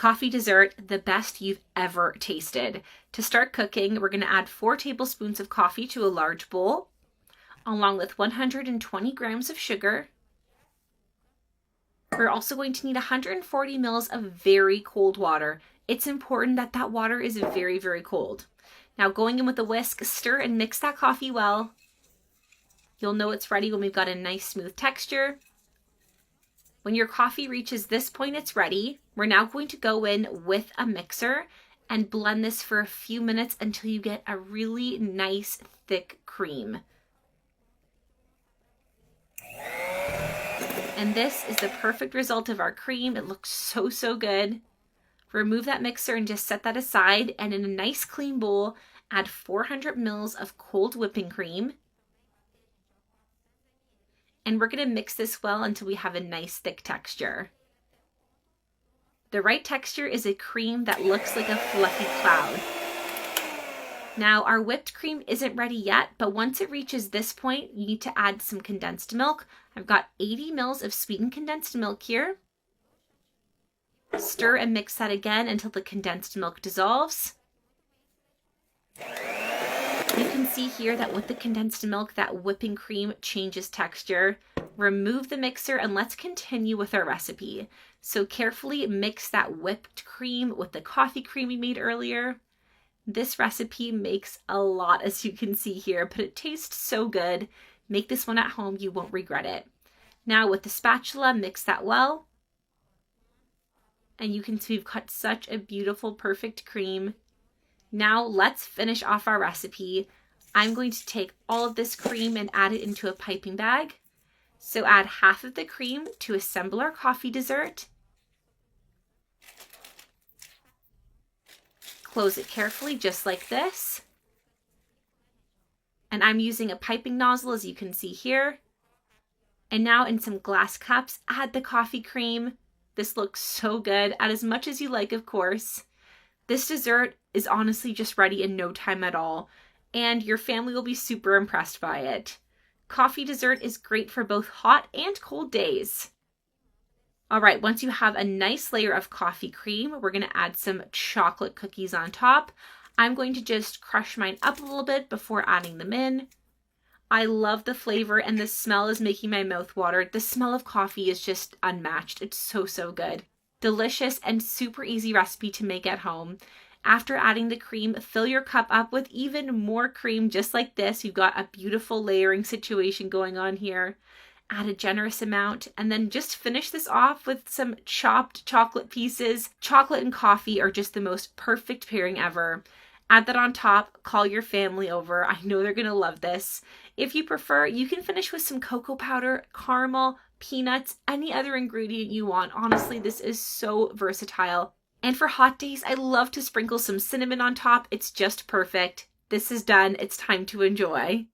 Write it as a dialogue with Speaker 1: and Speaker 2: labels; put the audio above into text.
Speaker 1: coffee dessert, the best you've ever tasted. To start cooking, we're going to add 4 tablespoons of coffee to a large bowl, along with 120 grams of sugar. We're also going to need 140 mils of very cold water. It's important that that water is very, very cold. Now going in with a whisk, stir and mix that coffee well. You'll know it's ready when we've got a nice smooth texture. When your coffee reaches this point, it's ready. We're now going to go in with a mixer and blend this for a few minutes until you get a really nice thick cream. And this is the perfect result of our cream. It looks so, so good. Remove that mixer and just set that aside, and in a nice clean bowl, add 400 mils of cold whipping cream. And we're going to mix this well until we have a nice thick texture. The right texture is a cream that looks like a fluffy cloud. Now our whipped cream isn't ready yet, but once it reaches this point, you need to add some condensed milk. I've got 80 mils of sweetened condensed milk here. Stir and mix that again until the condensed milk dissolves. You can see here that with the condensed milk, that whipping cream changes texture. Remove the mixer and let's continue with our recipe. So carefully mix that whipped cream with the coffee cream we made earlier. This recipe makes a lot, as you can see here, but it tastes so good. Make this one at home, you won't regret it. Now with the spatula, mix that well. And you can see we've got such a beautiful, perfect cream. Now let's finish off our recipe. I'm going to take all of this cream and add it into a piping bag. So add half of the cream to assemble our coffee dessert. Close it carefully, just like this. And I'm using a piping nozzle, as you can see here. And now in some glass cups, add the coffee cream. This looks so good. Add as much as you like, of course. This dessert is honestly just ready in no time at all, and your family will be super impressed by it. Coffee dessert is great for both hot and cold days. All right, once you have a nice layer of coffee cream, we're going to add some chocolate cookies on top. I'm going to just crush mine up a little bit before adding them in. I love the flavor, and the smell is making my mouth water. The smell of coffee is just unmatched. It's so, so good. Delicious and super easy recipe to make at home. After adding the cream, fill your cup up with even more cream, just like this. You've got a beautiful layering situation going on here. Add a generous amount, and then just finish this off with some chopped chocolate pieces. Chocolate and coffee are just the most perfect pairing ever. Add that on top, call your family over. I know they're gonna love this. If you prefer, you can finish with some cocoa powder, caramel, peanuts, any other ingredient you want. Honestly, this is so versatile. And for hot days, I love to sprinkle some cinnamon on top. It's just perfect. This is done. It's time to enjoy.